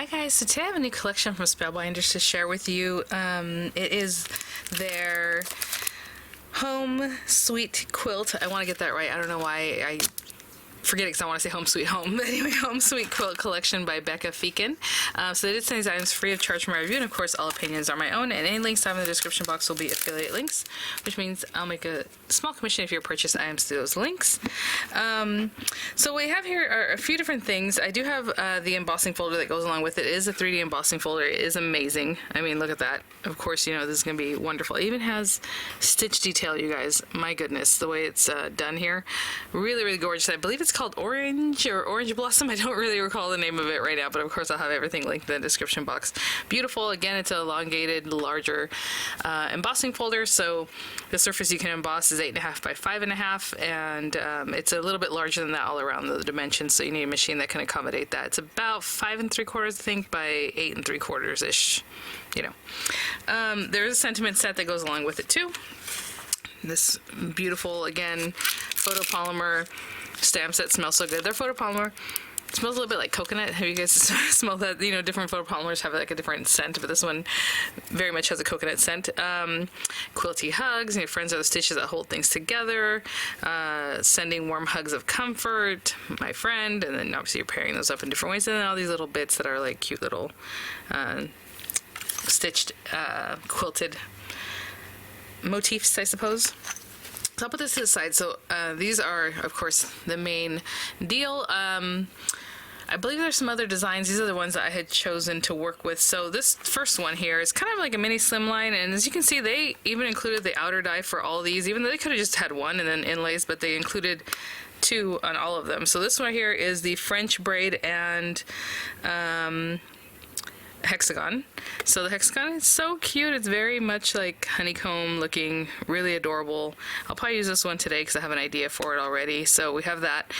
Hi guys, so today I have a new collection from Spellbinders to share with you. It is their Home Sweet Quilt. I want to get that right. I don't know why I forget it because I want to say Home Sweet Home. But anyway, Home Sweet Quilt Collection by Becca Feeken. So they did send these items free of charge for my review, and of course all opinions are my own, and any links I have in the description box will be affiliate links, which means I'll make a small commission if you purchase items through those links. So what we have here are a few different things. I do have the embossing folder that goes along with it. It is a 3D embossing folder. It is amazing. I mean, look at that. Of course, you know, this is going to be wonderful. It even has stitch detail, you guys. My goodness, the way it's done here. Really, really gorgeous. I believe it's called Orange or Orange Blossom. I don't really recall the name of it right now, but of course I'll have everything linked in the description box. Beautiful. Again, it's an elongated, larger embossing folder, so the surface you can emboss is 8.5 by 5.5, and it's a little bit larger than that all around the dimensions, so you need a machine that can accommodate that. It's about 5 3/4, I think, by 8 3/4 ish, you know. There's a sentiment set that goes along with it too. This beautiful, again, photopolymer stamp set smells so good. Their photopolymer smells a little bit like coconut. Have you guys smelled that? You know, different photopolymers have like a different scent, but this one very much has a coconut scent. Quilty hugs, and your friends are the stitches that hold things together. Sending warm hugs of comfort, my friend, and then obviously you're pairing those up in different ways, and then all these little bits that are like cute little stitched, quilted motifs, I suppose. So I'll put this to the side. So these are, of course, the main deal. I believe there's some other designs. These are the ones that I had chosen to work with. So this first one here is kind of like a mini slimline, and as you can see, they even included the outer die for all these, even though they could have just had one and then inlays, but they included 2 on all of them. So this one here is the French braid and hexagon. So the hexagon is so cute. It's very much like honeycomb looking, really adorable. I'll probably use this one today because I have an idea for it already. So we have that.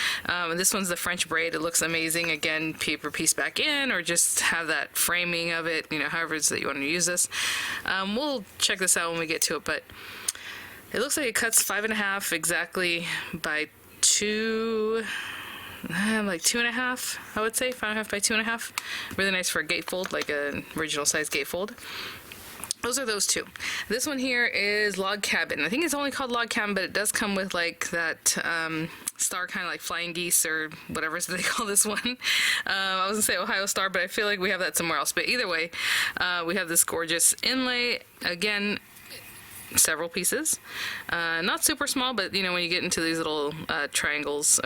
This one's the French braid. It looks amazing. Again, paper piece back in, or just have that framing of it, you know, however it's that you want to use this. We'll check this out when we get to it, but it looks like it cuts 5.5 exactly by 2, like 2.5, I would say, 5.5 by 2.5. Really nice for a gatefold, like an original size gatefold. Those are those 2. This one here is Log Cabin. I think it's only called Log Cabin, but it does come with like that star, kind of like flying geese or whatever they call this one. I was gonna say Ohio Star, but I feel like we have that somewhere else. But either way, we have this gorgeous inlay. Again, several pieces. Not super small, but you know, when you get into these little triangles,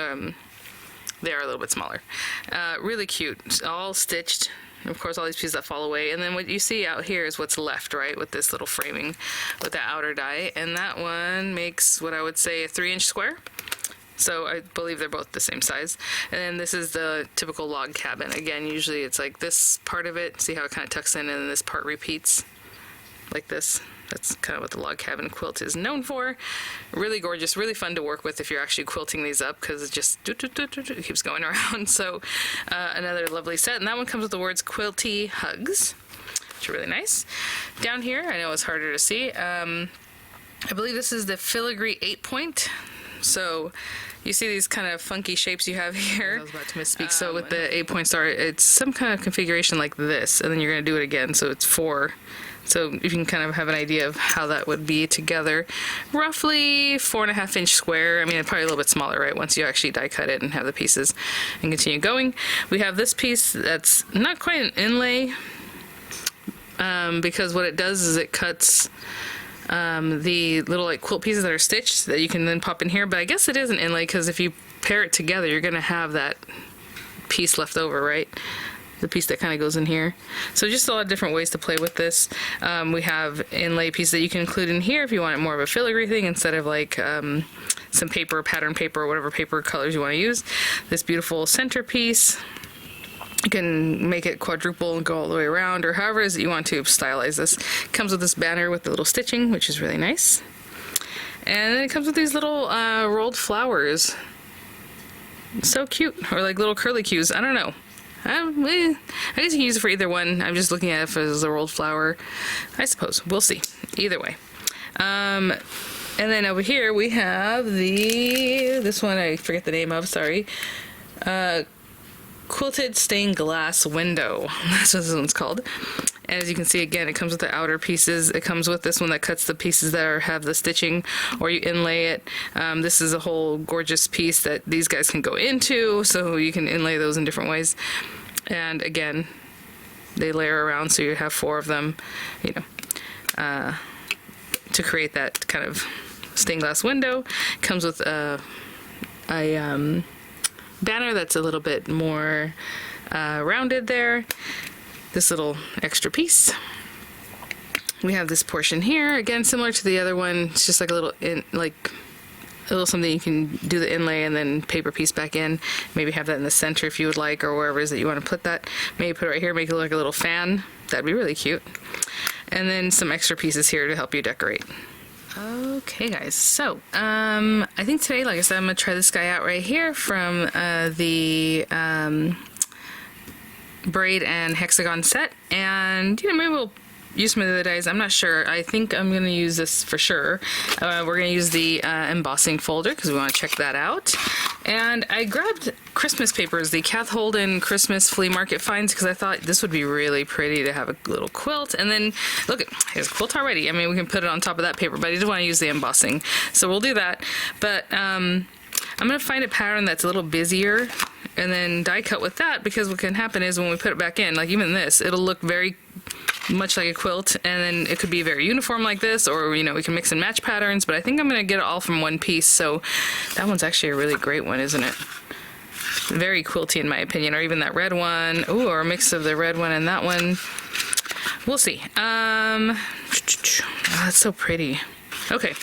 they are a little bit smaller. Really cute, all stitched. Of course, all these pieces that fall away, and then what you see out here is what's left, right, with this little framing with the outer die, and that one makes what I would say a 3-inch square. So I believe they're both the same size. And then this is the typical log cabin. Again, usually it's like this part of it. See how it kind of tucks in, and then this part repeats like this. That's kind of what the log cabin quilt is known for. Really gorgeous, really fun to work with if you're actually quilting these up, because it just it keeps going around. So another lovely set, and that one comes with the words Quilty Hugs, which are really nice. Down here, I know it's harder to see, I believe this is the filigree 8-point. So you see these kind of funky shapes you have here. I was about to misspeak. So with the 8-point star, it's some kind of configuration like this, and then you're going to do it again, so it's 4. So you can kind of have an idea of how that would be together. Roughly 4.5-inch square. I mean, probably a little bit smaller, right, once you actually die cut it and have the pieces and continue going. We have this piece that's not quite an inlay, because what it does is it cuts the little like quilt pieces that are stitched that you can then pop in here. But I guess it is an inlay, because if you pair it together, you're going to have that piece left over, right? The piece that kind of goes in here. So just a lot of different ways to play with this. We have inlay pieces that you can include in here if you want it more of a filigree thing instead of like some paper, pattern paper, or whatever paper colors you want to use. This beautiful centerpiece. You can make it quadruple and go all the way around, or however it is that you want to stylize this. It comes with this banner with the little stitching, which is really nice. And then it comes with these little rolled flowers. So cute. Or like little curlicues. I don't know. I guess you can use it for either one. I'm just looking at it as a rolled flower. I suppose. We'll see. Either way. And then over here we have this one I forget the name of, sorry. quilted stained glass window. That's what this one's called. And as you can see, again, it comes with the outer pieces. It comes with this one that cuts the pieces that have the stitching, or you inlay it. This is a whole gorgeous piece that these guys can go into, so you can inlay those in different ways. And again, they layer around, so you have 4 of them, you know, to create that kind of stained glass window. It comes with a banner that's a little bit more rounded there. This little extra piece. We have this portion here, again similar to the other one. It's just like a little something you can do the inlay and then paper piece back in. Maybe have that in the center if you would like, or wherever it is that you want to put that. Maybe put it right here, make it look like a little fan. That'd be really cute. And then some extra pieces here to help you decorate. Okay guys, so I think today, like I said, I'm gonna try this guy out right here from the braid and hexagon set, and you know, maybe we'll use some of the other dies. I'm not sure. I think I'm gonna use this for sure. We're gonna use the embossing folder because we want to check that out. And I grabbed Christmas papers, the Kath Holden Christmas flea market finds, because I thought this would be really pretty to have a little quilt. And then look, here's a quilt already. I mean, we can put it on top of that paper, but I did want to use the embossing, so we'll do that. But I'm gonna find a pattern that's a little busier and then die cut with that, because what can happen is when we put it back in, like even this, it'll look very much like a quilt, and then it could be very uniform like this, or you know, we can mix and match patterns. But I think I'm gonna get it all from one piece. So that one's actually a really great one, isn't it? Very quilty in my opinion. Or even that red one. Ooh, or a mix of the red one and that one. We'll see. Oh, that's so pretty. Okay,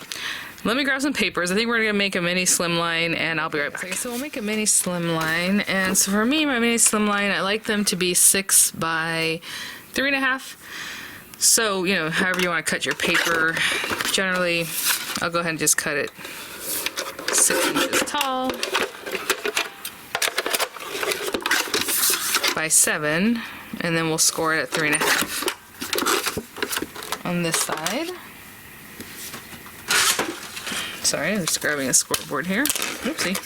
let me grab some papers. I think we're gonna make a mini slimline, and I'll be right back. Okay, so we'll make a mini slimline, and so for me, my mini slimline, I like them to be 6 by 3.5. So, you know, however you want to cut your paper. Generally, I'll go ahead and just cut it 6 inches tall by 7, and then we'll score it at 3.5 on this side. Sorry, I'm just grabbing a scoreboard here. Oopsie.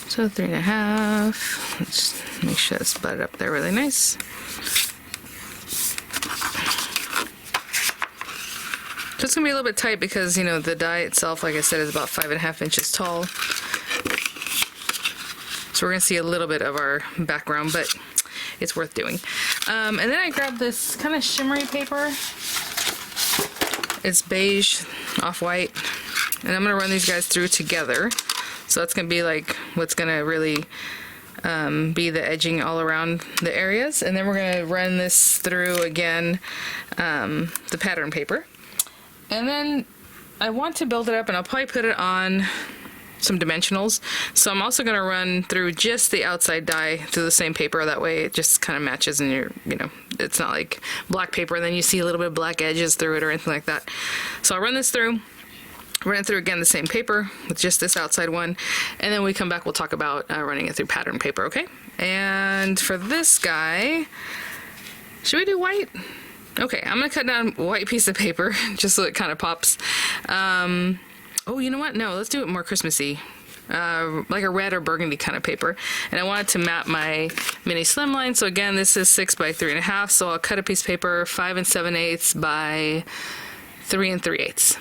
So 3.5. Let's make sure that's butted up there really nice. So it's gonna be a little bit tight because, you know, the die itself, like I said, is about 5.5 inches tall. So we're gonna see a little bit of our background, but it's worth doing. And then I grabbed this kind of shimmery paper. It's beige, off-white, and I'm gonna run these guys through together. So that's gonna be like what's gonna really be the edging all around the areas. And then we're gonna run this through again, the pattern paper. And then I want to build it up, and I'll probably put it on some dimensionals. So I'm also gonna run through just the outside die through the same paper. That way it just kind of matches, and you know, it's not like black paper and then you see a little bit of black edges through it or anything like that. So I'll run this through. Run it through again the same paper with just this outside one, and then we come back, we'll talk about running it through pattern paper, okay? And for this guy, should we do white? Okay, I'm gonna cut down a white piece of paper just so it kind of pops. Oh, you know what? No, let's do it more Christmassy. Like a red or burgundy kind of paper. And I wanted to map my mini slimline. So again, this is 6 by 3.5. So I'll cut a piece of paper 5 7/8 by 3 3/8.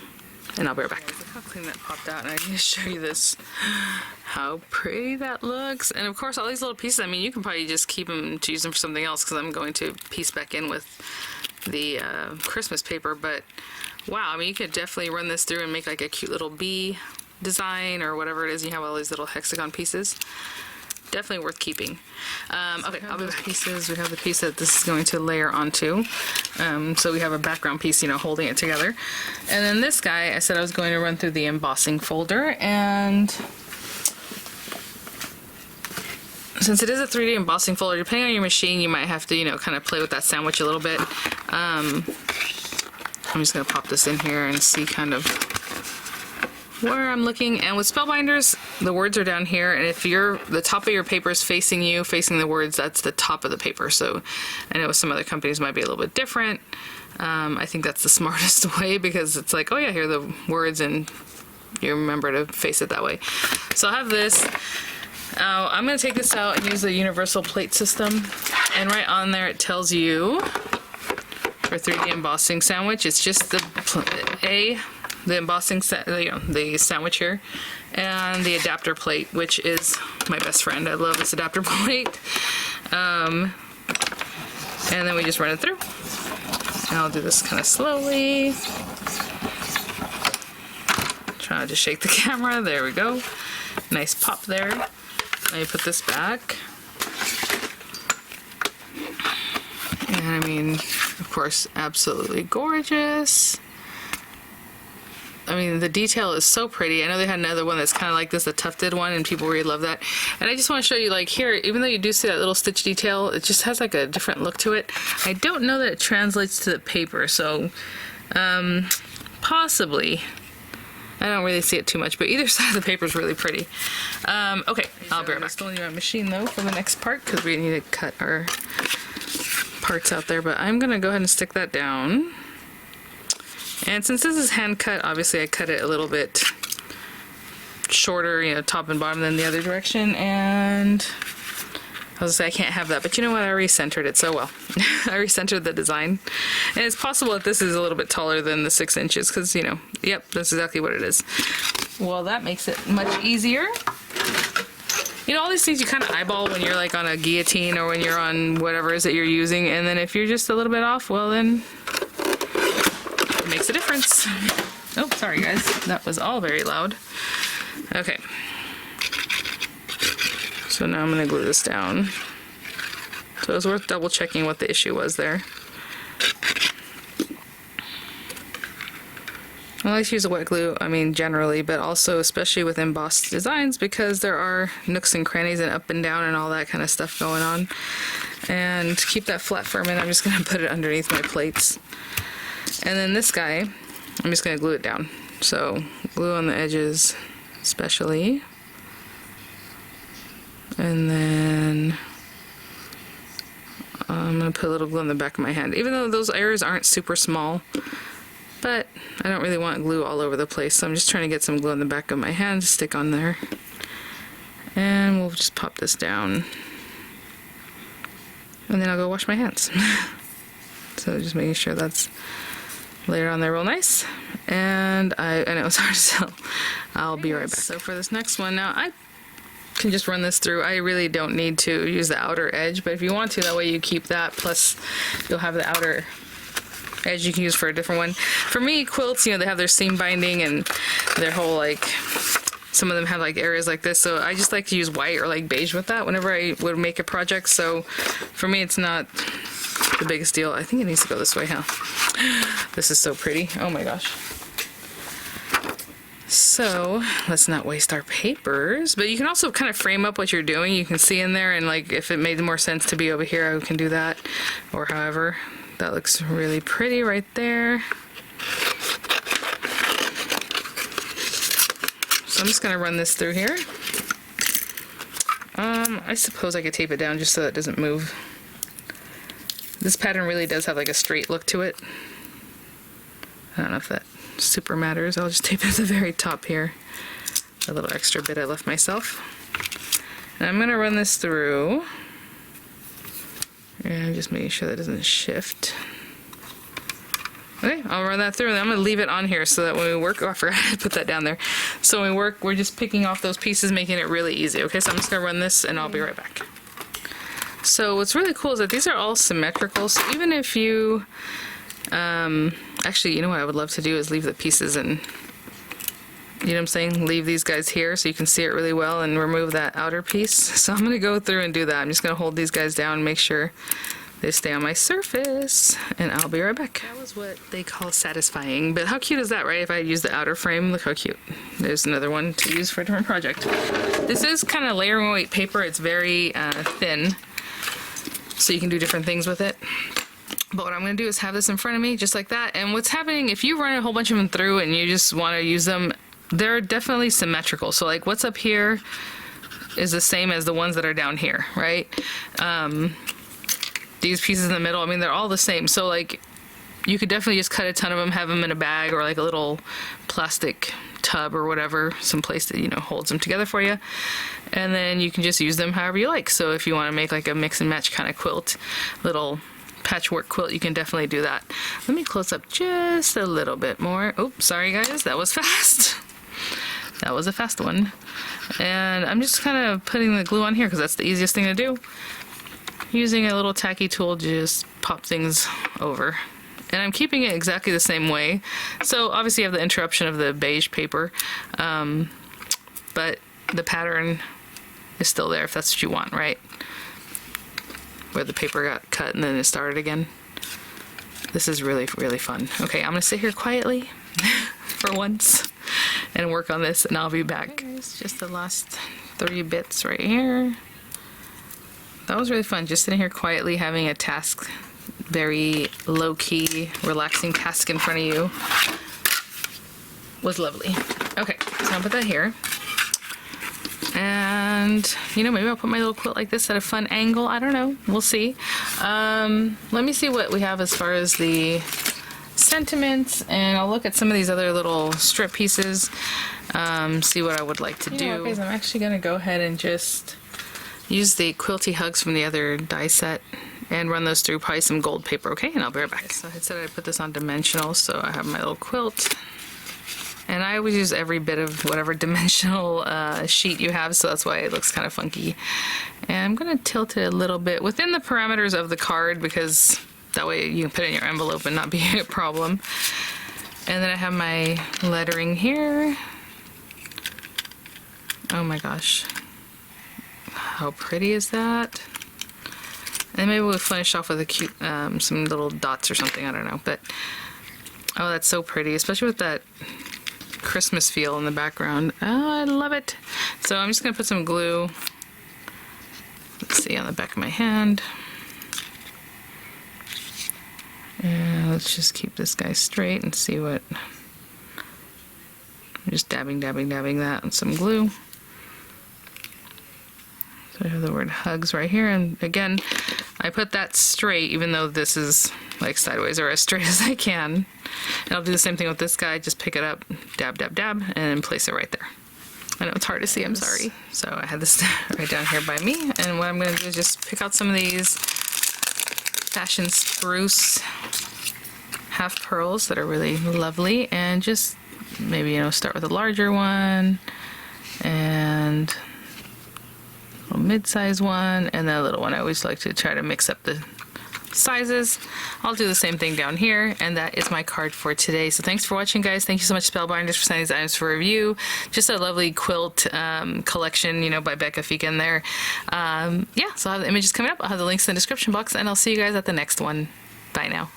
And I'll be right back. Look how clean that popped out, and I need to show you this. How pretty that looks. And of course, all these little pieces, I mean, you can probably just keep them to use them for something else, because I'm going to piece back in with the Christmas paper. But wow, I mean, you could definitely run this through and make like a cute little bee design or whatever it is. You have all these little hexagon pieces. Definitely worth keeping. Okay, I'll be back. Pieces. We have the piece that this is going to layer onto. So we have a background piece, you know, holding it together. And then this guy, I said I was going to run through the embossing folder, and since it is a 3D embossing folder, depending on your machine, you might have to, you know, kind of play with that sandwich a little bit. I'm just going to pop this in here and see kind of where I'm looking. And with Spellbinders, the words are down here, and if the top of your paper is facing you, facing the words, that's the top of the paper. So I know some other companies might be a little bit different. I think that's the smartest way, because it's like, oh yeah, here are the words, and you remember to face it that way. So I have this. I'm going to take this out and use the universal plate system, and right on there it tells you for 3D embossing sandwich, it's just the embossing the sandwich here, and the adapter plate, which is my best friend. I love this adapter plate. And then we just run it through. And I'll do this kind of slowly. Trying to just shake the camera. There we go. Nice pop there. Let me put this back. And I mean, of course, absolutely gorgeous. I mean, the detail is so pretty. I know they had another one that's kind of like this, a tufted one, and people really love that. And I just want to show you, like here, even though you do see that little stitch detail, it just has like a different look to it. I don't know that it translates to the paper, so possibly. I don't really see it too much, but either side of the paper is really pretty. Okay, I'll be right back. Still need my machine though for the next part, because we need to cut our parts out there, but I'm gonna go ahead and stick that down. And since this is hand cut, obviously I cut it a little bit shorter, you know, top and bottom than the other direction, and I was gonna say I can't have that, but you know what, I recentered it so well. I recentered the design, and it's possible that this is a little bit taller than the 6 inches, because, you know, yep, that's exactly what it is. Well, that makes it much easier. You know, all these things you kind of eyeball when you're like on a guillotine or when you're on whatever it is that you're using, and then if you're just a little bit off, well then it makes a difference. Oh, sorry guys, that was all very loud. Okay. So now I'm going to glue this down. So it was worth double checking what the issue was there. I like to use a wet glue, I mean generally, but also especially with embossed designs, because there are nooks and crannies and up and down and all that kind of stuff going on. And to keep that flat for a minute, I'm just going to put it underneath my plates. And then this guy, I'm just going to glue it down. So glue on the edges especially. And then I'm going to put a little glue on the back of my hand, even though those areas aren't super small, but I don't really want glue all over the place, so I'm just trying to get some glue on the back of my hand to stick on there. And we'll just pop this down, and then I'll go wash my hands. So just making sure that's layered on there real nice. And I know it's hard to tell. I'll be right back. So for this next one, now I can just run this through. I really don't need to use the outer edge, but if you want to, that way you keep that, plus you'll have the outer edge you can use for a different one. For me, quilts, you know, they have their seam binding and their whole, like, some of them have like areas like this, so I just like to use white or like beige with that whenever I would make a project. So for me, it's not the biggest deal. I think it needs to go this way, huh? This is so pretty. Oh my gosh. So let's not waste our papers, but you can also kind of frame up what you're doing. You can see in there, and like if it made more sense to be over here, I can do that, or however. That looks really pretty right there. So I'm just gonna run this through here. I suppose I could tape it down just so that it doesn't move. This pattern really does have like a straight look to it. I don't know if that super matters. I'll just tape it at the very top here. A little extra bit I left myself. And I'm gonna run this through. And just making sure that doesn't shift. Okay, I'll run that through, and I'm gonna leave it on here so that when we work, oh, I forgot to put that down there. So when we work, we're just picking off those pieces, making it really easy. Okay, so I'm just gonna run this, and I'll be right back. So what's really cool is that these are all symmetrical, so even if you, actually, you know what I would love to do is leave the pieces and, you know what I'm saying, leave these guys here so you can see it really well and remove that outer piece. So I'm going to go through and do that. I'm just going to hold these guys down and make sure they stay on my surface, and I'll be right back. That was what they call satisfying, but how cute is that, right? If I use the outer frame, look how cute. There's another one to use for a different project. This is kind of layering weight paper. It's very thin, so you can do different things with it. But what I'm going to do is have this in front of me just like that, and what's happening, if you run a whole bunch of them through and you just want to use them, they're definitely symmetrical. So like what's up here is the same as the ones that are down here, right? These pieces in the middle, I mean, they're all the same. So like you could definitely just cut a ton of them, have them in a bag or like a little plastic tub or whatever, some place that, you know, holds them together for you. And then you can just use them however you like. So if you want to make like a mix and match kind of quilt, little patchwork quilt, you can definitely do that. Let me close up just a little bit more. Oh, sorry guys, that was fast. That was a fast one. And I'm just kind of putting the glue on here because that's the easiest thing to do. Using a little tacky tool to just pop things over. And I'm keeping it exactly the same way. So obviously you have the interruption of the beige paper, but the pattern is still there if that's what you want, right? Where the paper got cut and then it started again. This is really, really fun. Okay, I'm gonna sit here quietly for once and work on this, and I'll be back. Okay, guys, just the last 3 bits right here. That was really fun, just sitting here quietly having a task, very low-key, relaxing task in front of you. Was lovely. Okay, so I'll put that here. And, you know, maybe I'll put my little quilt like this at a fun angle. I don't know. We'll see. Let me see what we have as far as the sentiments, and I'll look at some of these other little strip pieces, see what I would like to do. Okay, so I'm actually going to go ahead and just use the quilty hugs from the other die set and run those through probably some gold paper, okay? And I'll be right back. So I said I'd put this on dimensional, so I have my little quilt. And I always use every bit of whatever dimensional sheet you have, so that's why it looks kind of funky. And I'm going to tilt it a little bit within the parameters of the card, because that way you can put it in your envelope and not be a problem. And then I have my lettering here. Oh my gosh. How pretty is that? And maybe we'll finish off with a cute, some little dots or something, I don't know. But, oh, that's so pretty, especially with that Christmas feel in the background. Oh, I love it. So I'm just going to put some glue, let's see, on the back of my hand. And let's just keep this guy straight and see what... I'm just dabbing that on some glue. So I have the word hugs right here, and again, I put that straight even though this is like sideways, or as straight as I can. And I'll do the same thing with this guy, just pick it up, dab, dab, dab, and place it right there. I know it's hard to see, I'm sorry. So I had this right down here by me, and what I'm going to do is just pick out some of these Fashion Spruce half pearls that are really lovely, and just maybe, you know, start with a larger one, and a mid-size one, and then a little one. I always like to try to mix up the sizes. I'll do the same thing down here, and that is my card for today. So thanks for watching, guys. Thank you so much, Spellbinders, for sending these items for review. Just a lovely quilt collection, you know, by Becca, Feeken there. Yeah, so I'll have the images coming up. I'll have the links in the description box, and I'll see you guys at the next one. Bye now.